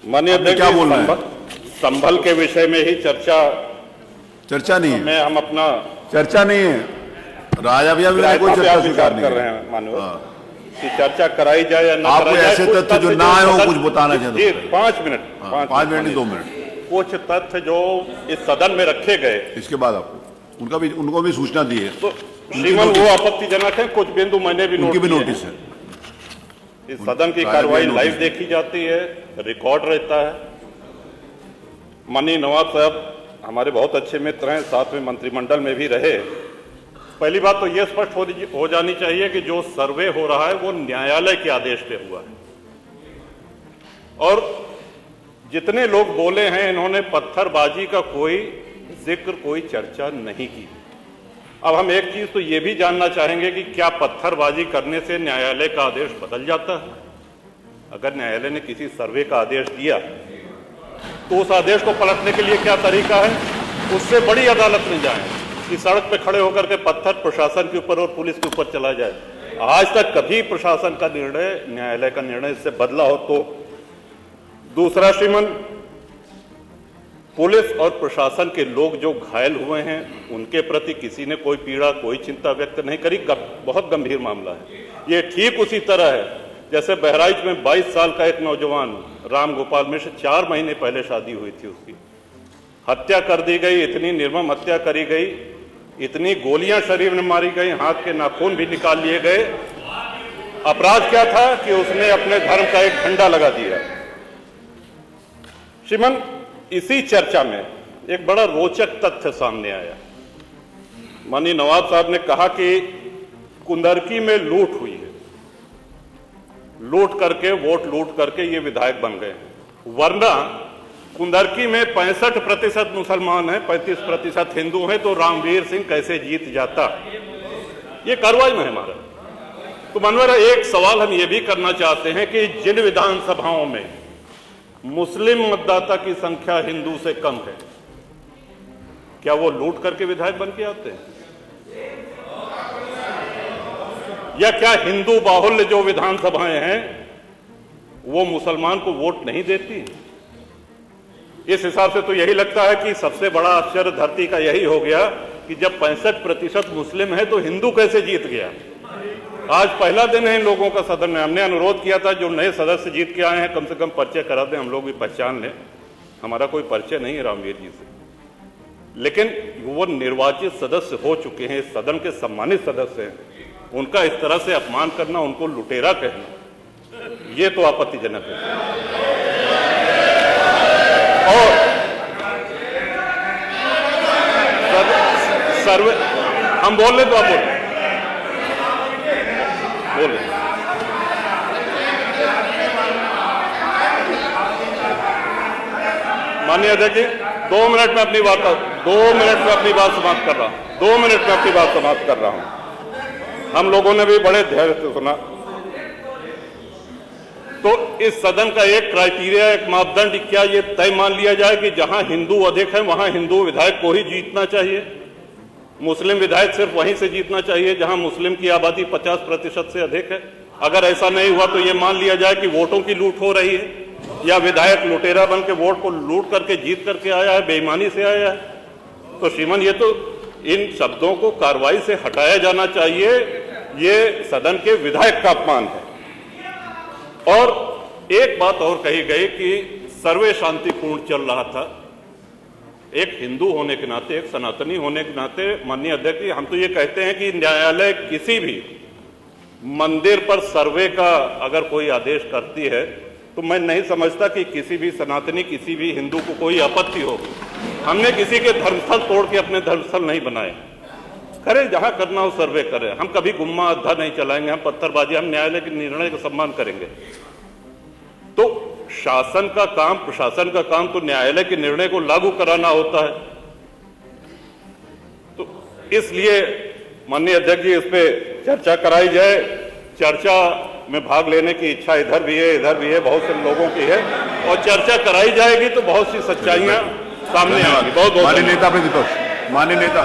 माननीय अध्यक्ष, क्या बोलना है? संभल के विषय में ही चर्चा नहीं है, में हम अपना चर्चा नहीं है। राजा भैया भी कोई चर्चा स्वीकार नहीं कर रहे हैं माननीय कि चर्चा कराई जाए या ना आपको कराई जाए। ऐसे कुछ तथ्य जो ना आए हो कुछ बताना चाहते हैं। 5 मिनट 5 मिनट नहीं 2 मिनट, कुछ तथ्य जो इस सदन में रखे गए, इसके बाद आपको उनको भी सूचना दी है, तो श्रीमान वो आपत्तिजनक है। कुछ बिंदु मैंने भी उनकी भी नोट नोटिस है। इस सदन की कार्रवाई लाइव देखी जाती है, रिकॉर्ड रहता है। माननीय नवाब साहब हमारे बहुत अच्छे मित्र हैं, साथ में मंत्रिमंडल में भी रहे। पहली बात तो यह स्पष्ट हो जानी चाहिए कि जो सर्वे हो रहा है वो न्यायालय के आदेश पे हुआ है, और जितने लोग बोले हैं इन्होंने पत्थरबाजी का कोई जिक्र, कोई चर्चा नहीं की। अब हम एक चीज तो ये भी जानना चाहेंगे कि क्या पत्थरबाजी करने से न्यायालय का आदेश बदल जाता है? अगर न्यायालय ने किसी सर्वे का आदेश दिया तो उस आदेश को पलटने के लिए क्या तरीका है? उससे बड़ी अदालत में जाएं कि सड़क पे खड़े होकर के पत्थर प्रशासन के ऊपर और पुलिस के ऊपर चला जाए। आज तक कभी प्रशासन का निर्णय, न्यायालय का निर्णय इससे बदला हो तो? दूसरा श्रीमान, पुलिस और प्रशासन के लोग जो घायल हुए हैं उनके प्रति किसी ने कोई पीड़ा, कोई चिंता व्यक्त नहीं करी। बहुत गंभीर मामला है ये। ठीक उसी तरह है जैसे बहराइच में 22 साल का एक नौजवान राम गोपाल मिश्र, 4 महीने पहले शादी हुई थी, उसकी हत्या कर दी गई। इतनी निर्मम हत्या करी गई, इतनी गोलियां शरीर में मारी गई, हाथ के नाखून भी निकाल लिए गए। अपराध क्या था कि उसने अपने धर्म का एक झंडा लगा दिया। श्रीमान, इसी चर्चा में एक बड़ा रोचक तथ्य सामने आया। माननीय नवाब साहब ने कहा कि कुंदरकी में लूट हुई है, लूट करके, वोट लूट करके ये विधायक बन गए, वरना कुंदरकी में 65% मुसलमान हैं, 35% हिंदू हैं, तो रामवीर सिंह कैसे जीत जाता? ये कार्रवाई में है हमारा। तो मनोहर, एक सवाल हम ये भी करना चाहते हैं कि जिन विधानसभाओं में मुस्लिम मतदाता की संख्या हिंदू से कम है, क्या वो लूट करके विधायक बन के आते हैं? या क्या हिंदू बाहुल्य जो विधानसभाएं हैं वो मुसलमान को वोट नहीं देती? इस हिसाब से तो यही लगता है कि सबसे बड़ा आश्चर्य धरती का यही हो गया कि जब 65% मुस्लिम है तो हिंदू कैसे जीत गया? आज पहला दिन है इन लोगों का सदन में। हमने अनुरोध किया था जो नए सदस्य जीत के आए हैं कम से कम परिचय करा दें, हम लोग भी पहचान लें। हमारा कोई परिचय नहीं है रामवीर जी से, लेकिन वो निर्वाचित सदस्य हो चुके हैं, सदन के सम्मानित सदस्य हैं, उनका इस तरह से अपमान करना, उनको लुटेरा कहना, ये तो आपत्तिजनक है। और सर्वे हम बोल रहे तो आप बोल माननीय अध्यक्ष जी, 2 मिनट में अपनी बात 2 मिनट में अपनी बात समाप्त कर रहा हूं। 2 मिनट में अपनी बात समाप्त कर रहा हूं। हम लोगों ने भी बड़े धैर्य से सुना। तो इस सदन का एक क्राइटेरिया, एक मापदंड क्या ये तय मान लिया जाए कि जहां हिंदू अधिक है वहां हिंदू विधायक को ही जीतना चाहिए, मुस्लिम विधायक सिर्फ वहीं से जीतना चाहिए जहां मुस्लिम की आबादी 50% से अधिक है? अगर ऐसा नहीं हुआ तो ये मान लिया जाए कि वोटों की लूट हो रही है, या विधायक लुटेरा बन के वोट को लूट करके जीत करके आया है, बेईमानी से आया है। तो श्रीमान, ये तो इन शब्दों को कार्रवाई से हटाया जाना चाहिए। ये सदन के विधायक का अपमान है। और एक बात और कही गई कि सर्वे शांतिपूर्ण चल रहा था। एक हिंदू होने के नाते, एक सनातनी होने के नाते माननीय अध्यक्ष जी, हम तो ये कहते हैं कि न्यायालय किसी भी मंदिर पर सर्वे का अगर कोई आदेश करती है तो मैं नहीं समझता कि किसी भी सनातनी, किसी भी हिंदू को कोई आपत्ति होगी। हमने किसी के धर्मस्थल तोड़ के अपने धर्मस्थल नहीं बनाए। करें जहां करना हो सर्वे करें, हम कभी गुम्मा अद्धा नहीं चलाएंगे, हम पत्थरबाजी, हम न्यायालय के निर्णय का सम्मान करेंगे। तो शासन का काम, प्रशासन का काम तो न्यायालय के निर्णय को लागू कराना होता है। तो इसलिए माननीय अध्यक्ष जी, इस पे चर्चा कराई जाए। चर्चा में भाग लेने की इच्छा इधर भी है, इधर भी है, बहुत से लोगों की है, और चर्चा कराई जाएगी तो बहुत सी सच्चाइयां सामने आएंगी। बहुत बहुत माननीय नेता प्रतिपक्ष, माननीय नेता